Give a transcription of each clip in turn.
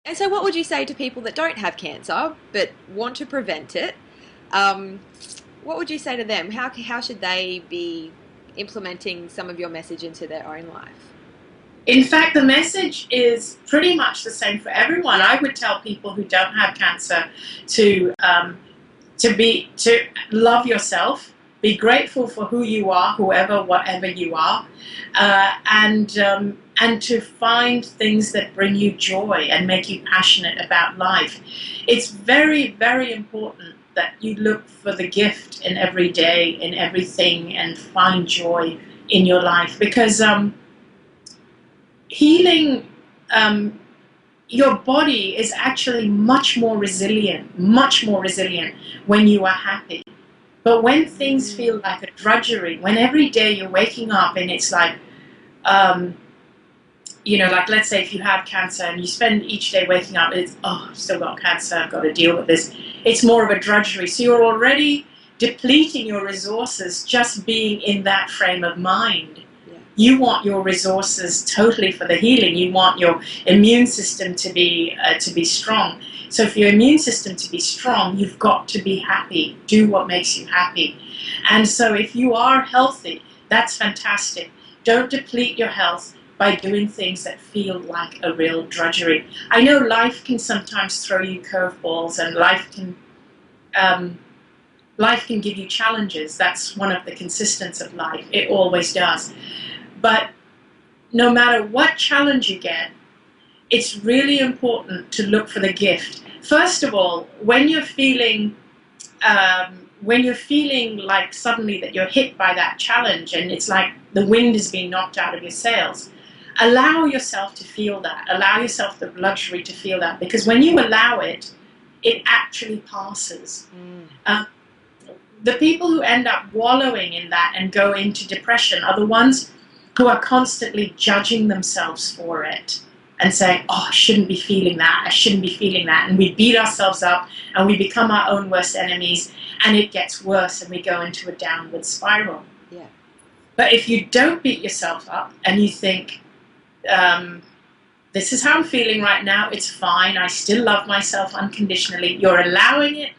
And so, what would you say to people that don't have cancer but want to prevent it? Um, what would you say to them? How should they be implementing some of your message into their own life? In fact, the message is pretty much the same for everyone. I would tell people who don't have cancer to to love yourself, be grateful for who you are, whoever, whatever you are, and to find things that bring you joy and make you passionate about life. It's very, very important that you look for the gift in every day, in everything, and find joy in your life because healing. Your body is actually much more resilient when you are happy. But when things feel like a drudgery, when every day you're waking up and it's like, um, like let's say if you have cancer and you spend each day waking up, it's, oh, I've still got cancer, I've got to deal with this. It's more of a drudgery. So you're already depleting your resources just being in that frame of mind. You want your resources totally for the healing. You want your immune system to be strong. So for your immune system to be strong, you've got to be happy. Do what makes you happy. And so if you are healthy, that's fantastic. Don't deplete your health by doing things that feel like a real drudgery. I know life can sometimes throw you curveballs, and life can give you challenges. That's one of the constants of life. It always does. But no matter what challenge you get, it's really important to look for the gift. First of all, when you're feeling like suddenly that you're hit by that challenge and it's like the wind is being knocked out of your sails, allow yourself to feel that. Allow yourself the luxury to feel that, because when you allow it, it actually passes. The people who end up wallowing in that and go into depression are the ones who are constantly judging themselves for it and saying, oh, I shouldn't be feeling that, I shouldn't be feeling that. And we beat ourselves up and we become our own worst enemies, and it gets worse and we go into a downward spiral. Yeah. But if you don't beat yourself up and you think, this is how I'm feeling right now, it's fine, I still love myself unconditionally, you're allowing it,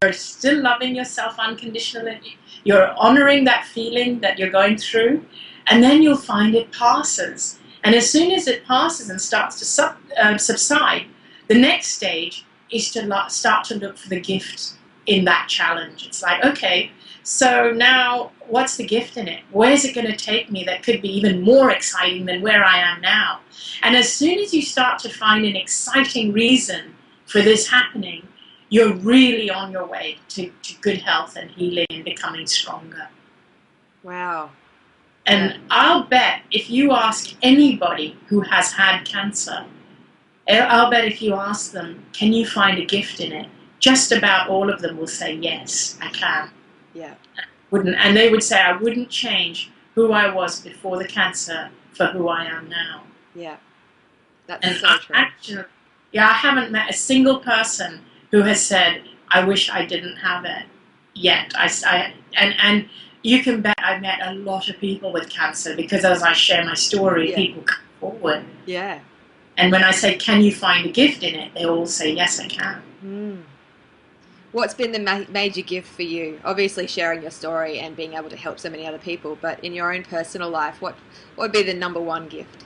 you're still loving yourself unconditionally, you're honoring that feeling that you're going through, and then you'll find it passes. And as soon as it passes and starts to subside, the next stage is to start to look for the gift in that challenge. It's like, okay, so now what's the gift in it? Where's it going to take me that could be even more exciting than where I am now? And as soon as you start to find an exciting reason for this happening, you're really on your way to good health and healing and becoming stronger. Wow. And I'll bet if you ask anybody who has had cancer, I'll bet if you ask them, can you find a gift in it? Just about all of them will say, yes, I can. Yeah. And they would say, I wouldn't change who I was before the cancer for who I am now. Yeah. That's And so true. actually, I haven't met a single person who has said, I wish I didn't have it yet. And you can bet I met a lot of people with cancer, because as I share my story, people come forward. Yeah. And when I say, can you find a gift in it? They all say, yes, I can. What's been the major gift for you? Obviously sharing your story and being able to help so many other people, but in your own personal life, what would be the number one gift?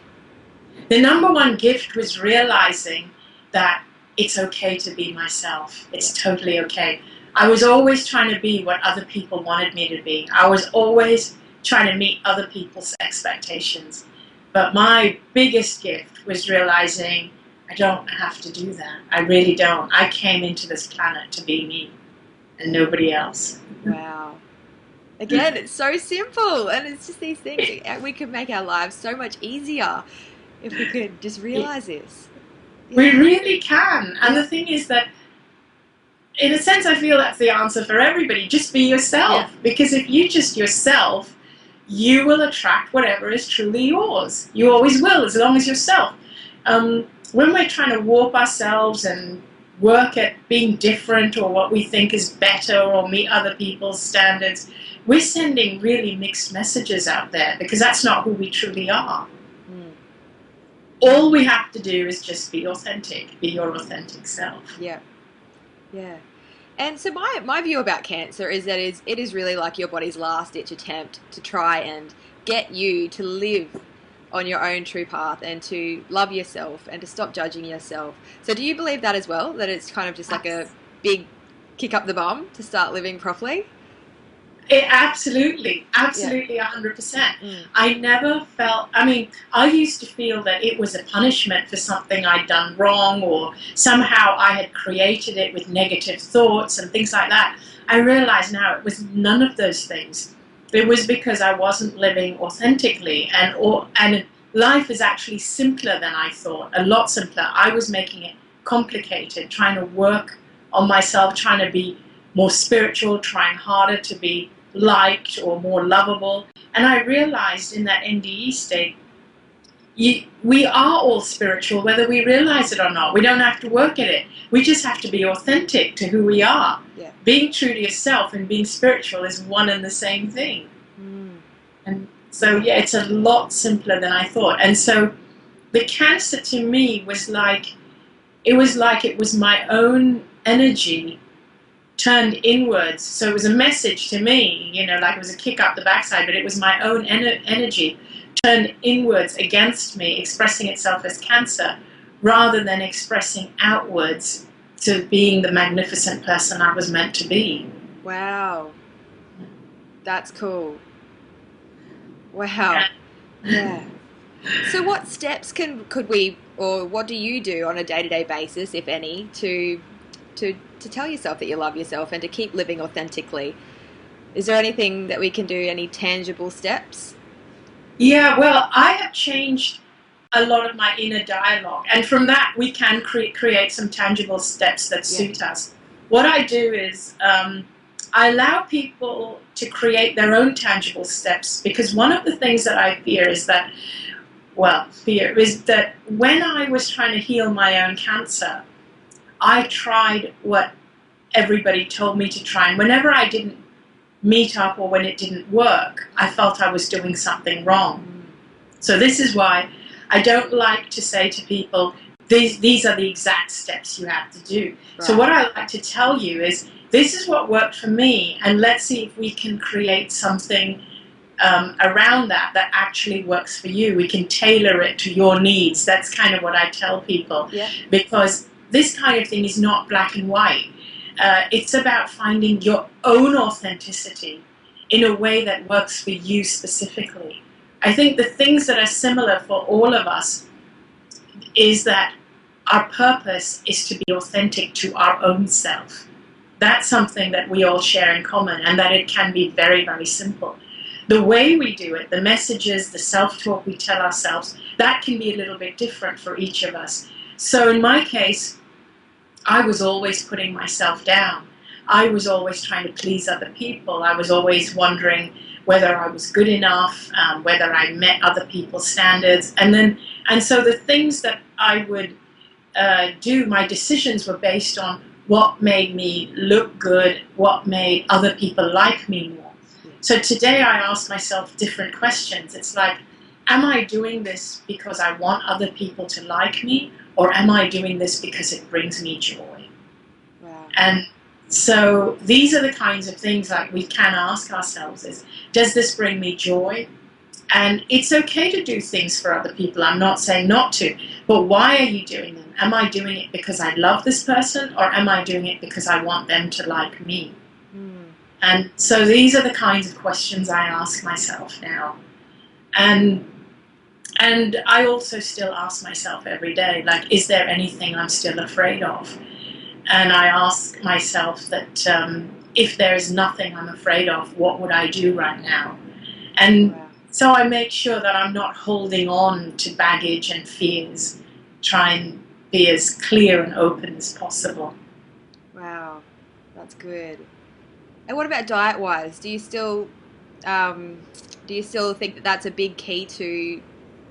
The number one gift was realizing that it's okay to be myself. It's totally okay. I was always trying to be what other people wanted me to be. I was always trying to meet other people's expectations. But my biggest gift was realizing I don't have to do that. I really don't. I came into this planet to be me and nobody else. Wow. Again, it's so simple, and it's just these things. We could make our lives so much easier if we could just realize this. Yeah. We really can. And the thing is that, in a sense, I feel that's the answer for everybody. Just be yourself. Yeah. Because if you just yourself, you will attract whatever is truly yours. You always will, as long as yourself. When we're trying to warp ourselves and work at being different or what we think is better or meet other people's standards, we're sending really mixed messages out there, because that's not who we truly are. All we have to do is just be authentic, be your authentic self. Yeah. Yeah. And so my view about cancer is that it is really like your body's last ditch attempt to try and get you to live on your own true path and to love yourself and to stop judging yourself. So do you believe that as well? That it's kind of just like a big kick up the bum to start living properly? Absolutely, Yeah. 100%. I never felt, I mean, I used to feel that it was a punishment for something I'd done wrong, or somehow I had created it with negative thoughts and things like that. I realize now it was none of those things. It was because I wasn't living authentically, and life is actually simpler than I thought, a lot simpler. I was making it complicated, trying to work on myself, trying to be more spiritual, trying harder to be liked or more lovable. And I realized in that NDE state, we are all spiritual, whether we realize it or not. We don't have to work at it. We just have to be authentic to who we are. Yeah. Being true to yourself and being spiritual is one and the same thing. And so, yeah, it's a lot simpler than I thought. And so the cancer to me was like it was my own energy turned inwards. So it was a message to me, like it was a kick up the backside, but it was my own energy turned inwards against me, expressing itself as cancer, rather than expressing outwards to being the magnificent person I was meant to be. Wow. That's cool. Wow. Yeah. So what steps could we, or what do you do on a day-to-day basis, if any, to tell yourself that you love yourself and to keep living authentically? Is there anything that we can do, any tangible steps? Yeah, well, I have changed a lot of my inner dialogue, and from that we can create some tangible steps that suit us. What I do is I allow people to create their own tangible steps, because one of the things that I fear is that when I was trying to heal my own cancer, I tried what everybody told me to try, and whenever I didn't meet up or when it didn't work, I felt I was doing something wrong. So this is why I don't like to say to people, these are the exact steps you have to do. Right. So what I like to tell you is, this is what worked for me, and let's see if we can create something around that actually works for you. We can tailor it to your needs. That's kind of what I tell people. Yeah. Because this kind of thing is not black and white. It's about finding your own authenticity in a way that works for you specifically. I think the things that are similar for all of us is that our purpose is to be authentic to our own self. That's something that we all share in common, and that it can be very, very simple. The way we do it, the messages, the self-talk we tell ourselves, that can be a little bit different for each of us. So in my case, I was always putting myself down. I was always trying to please other people. I was always wondering whether I was good enough, whether I met other people's standards. And so the things that I would do, my decisions were based on what made me look good, what made other people like me more. So today I ask myself different questions. It's like, am I doing this because I want other people to like me, or am I doing this because it brings me joy? Wow. And so these are the kinds of things that we can ask ourselves is, does this bring me joy? And it's okay to do things for other people. I'm not saying not to, but why are you doing them? Am I doing it because I love this person, or am I doing it because I want them to like me? And so these are the kinds of questions I ask myself now. And I also still ask myself every day, like, is there anything I'm still afraid of? And I ask myself that if there is nothing I'm afraid of, what would I do right now? And so I make sure that I'm not holding on to baggage and fears, try and be as clear and open as possible. Wow, that's good. And what about diet-wise? Do you still think that that's a big key to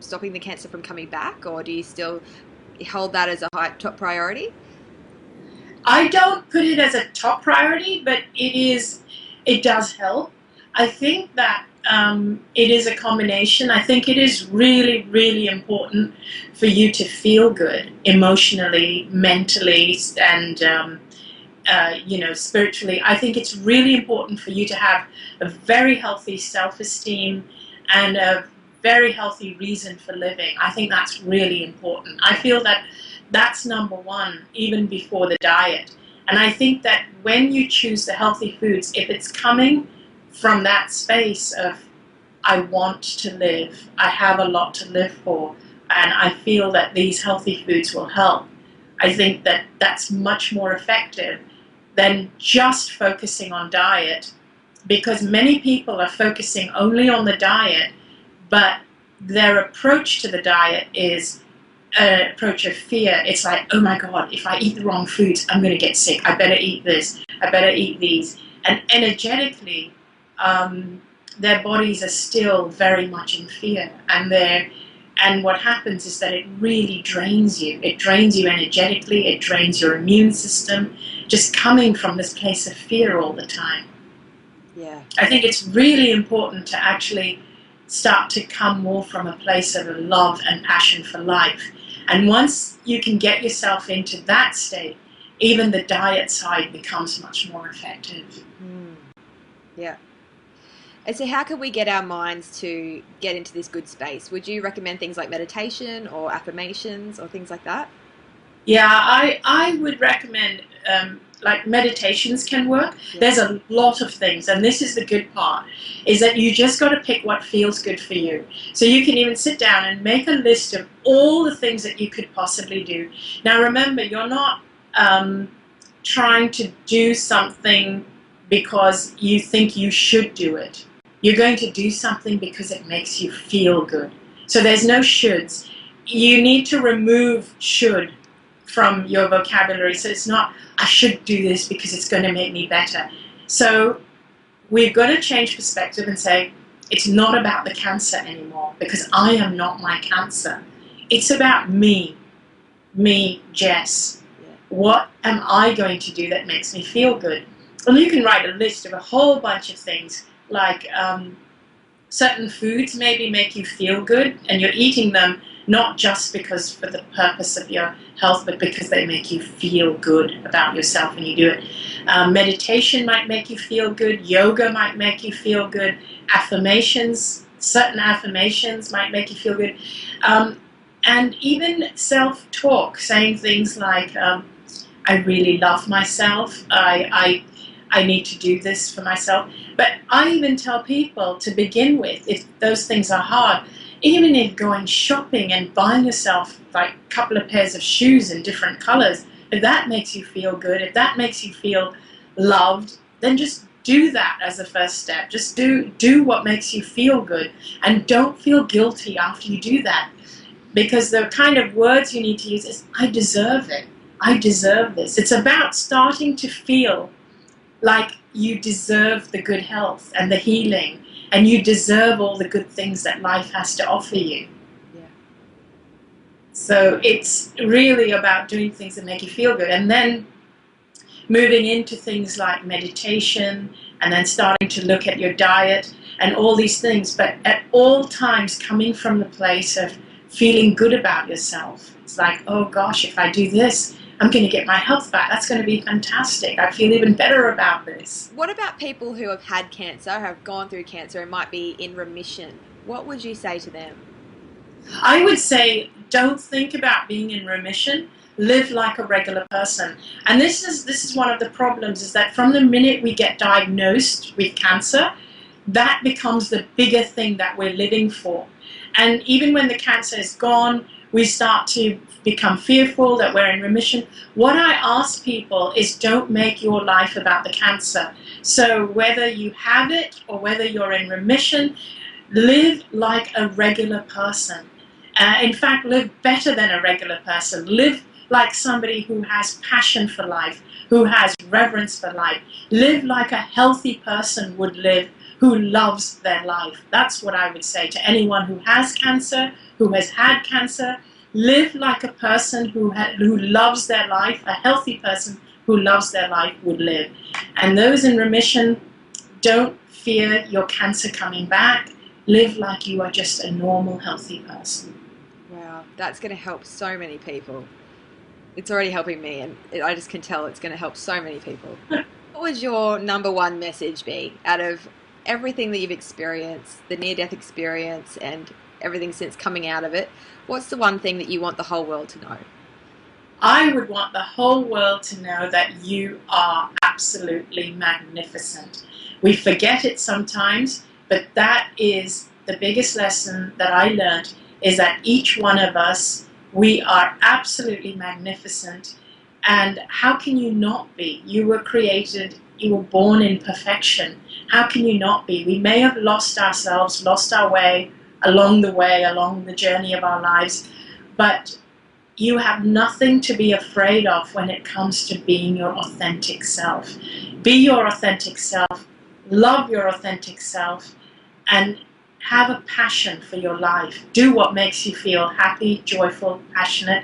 stopping the cancer from coming back, or do you still hold that as a top priority? I don't put it as a top priority, but it does help. I think that it is a combination. I think it is really, really important for you to feel good emotionally, mentally, and spiritually. I think it's really important for you to have a very healthy self-esteem and a very healthy reason for living. I think that's really important. I feel that that's number one, even before the diet. And I think that when you choose the healthy foods, if it's coming from that space of, I want to live, I have a lot to live for, and I feel that these healthy foods will help, I think that that's much more effective than just focusing on diet, because many people are focusing only on the diet, but their approach to the diet is an approach of fear. It's like, oh my God, if I eat the wrong foods, I'm going to get sick. I better eat this. I better eat these. And energetically, their bodies are still very much in fear. And what happens is that it really drains you. It drains you energetically. It drains your immune system, just coming from this place of fear all the time. Yeah. I think it's really important to actually start to come more from a place of love and passion for life. And once you can get yourself into that state, even the diet side becomes much more effective. Yeah. And so how can we get our minds to get into this good space? Would you recommend things like meditation or affirmations or things like that? Yeah, I would recommend, like, meditations can work. Yeah. There's a lot of things, and this is the good part, is that you just got to pick what feels good for you. So you can even sit down and make a list of all the things that you could possibly do. Now remember, you're not trying to do something because you think you should do it. You're going to do something because it makes you feel good. So there's no shoulds. You need to remove should from your vocabulary. So it's not, I should do this because it's going to make me better. So we've got to change perspective and say, it's not about the cancer anymore, because I am not my cancer. It's about me, Jess. Yeah. What am I going to do that makes me feel good? And you can write a list of a whole bunch of things, like certain foods maybe make you feel good, and you're eating them not just because for the purpose of your health, but because they make you feel good about yourself when you do it. Meditation might make you feel good. Yoga might make you feel good. Affirmations, certain affirmations might make you feel good. And even self-talk, saying things like, I really love myself. I need to do this for myself. But I even tell people to begin with, if those things are hard, even if going shopping and buying yourself like a couple of pairs of shoes in different colors, if that makes you feel good, if that makes you feel loved, then just do that as a first step. Just do what makes you feel good, and don't feel guilty after you do that, because the kind of words you need to use is, I deserve it. I deserve this. It's about starting to feel like you deserve the good health and the healing, and you deserve all the good things that life has to offer you. Yeah. So it's really about doing things that make you feel good, and then moving into things like meditation, and then starting to look at your diet and all these things, but at all times coming from the place of feeling good about yourself. It's like, oh gosh, if I do this, I'm going to get my health back. That's going to be fantastic. I feel even better about this. What about people who have had cancer, have gone through cancer, and might be in remission? What would you say to them? I would say, don't think about being in remission. Live like a regular person. And this is one of the problems, is that from the minute we get diagnosed with cancer, that becomes the bigger thing that we're living for. And even when the cancer is gone, we start to become fearful that we're in remission. What I ask people is, don't make your life about the cancer. So whether you have it or whether you're in remission, live like a regular person. In fact, live better than a regular person. Live like somebody who has passion for life, who has reverence for life. Live like a healthy person would live, who loves their life. That's what I would say to anyone who has cancer, who has had cancer. Live like a person who loves their life, a healthy person who loves their life would live. And those in remission, don't fear your cancer coming back. Live like you are just a normal, healthy person. Wow, that's going to help so many people. It's already helping me, and I just can tell it's going to help so many people. What would your number one message be out of everything that you've experienced, the near-death experience and everything since coming out of it? What's the one thing that you want the whole world to know? I would want the whole world to know that you are absolutely magnificent. We forget it sometimes, but that is the biggest lesson that I learned, is that each one of us, we are absolutely magnificent. And how can you not be? You were created, you were born in perfection. How can you not be? We may have lost ourselves, lost our way, along the journey of our lives, but you have nothing to be afraid of when it comes to being your authentic self. Be your authentic self, love your authentic self, and have a passion for your life. Do what makes you feel happy, joyful, passionate.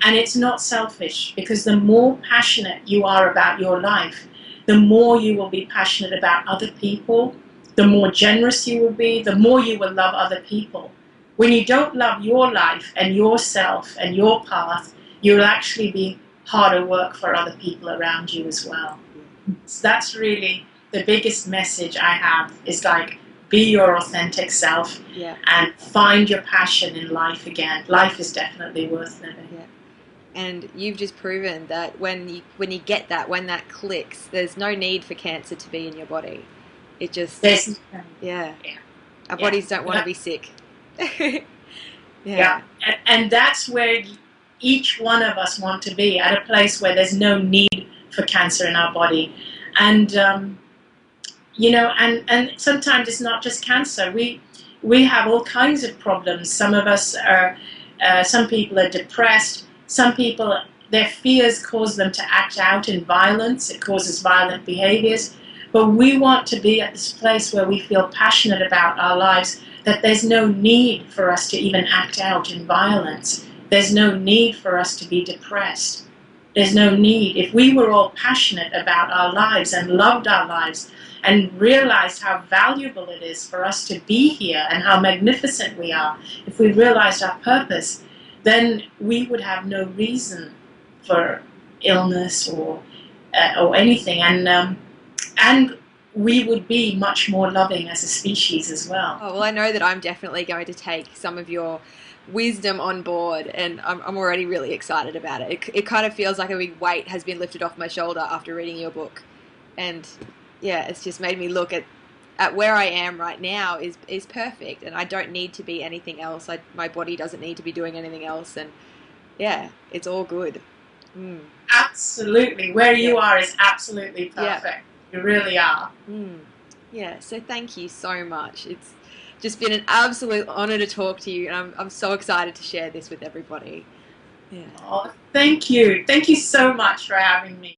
And it's not selfish, because the more passionate you are about your life, the more you will be passionate about other people, the more generous you will be, the more you will love other people. When you don't love your life and yourself and your path, you'll actually be harder work for other people around you as well. So that's really the biggest message I have, is like, be your authentic self, Yeah. and find your passion in life again. Life is definitely worth living. Yeah. And you've just proven that when you get that, when that clicks, there's no need for cancer to be in your body. It just, yeah. Our bodies don't want to be sick. Yeah. And that's where each one of us want to be, at a place where there's no need for cancer in our body. And you know, and sometimes it's not just cancer. We have all kinds of problems. Some of us are, some people are depressed. Some people, their fears cause them to act out in violence. It causes violent behaviors. But we want to be at this place where we feel passionate about our lives, that there's no need for us to even act out in violence. There's no need for us to be depressed. There's no need. If we were all passionate about our lives and loved our lives and realized how valuable it is for us to be here and how magnificent we are, if we realized our purpose, then we would have no reason for illness or anything. And we would be much more loving as a species as well. Oh, well, I know that I'm definitely going to take some of your wisdom on board, and I'm already really excited about it. It kind of feels like a big weight has been lifted off my shoulder after reading your book. And yeah, it's just made me look at where I am right now is perfect, and I don't need to be anything else. My body doesn't need to be doing anything else, and yeah, it's all good. Absolutely. Where you are is absolutely perfect. Yeah. You really are. Yeah, so thank you so much. It's just been an absolute honor to talk to you, and I'm so excited to share this with everybody. Yeah. Oh, thank you. Thank you so much for having me.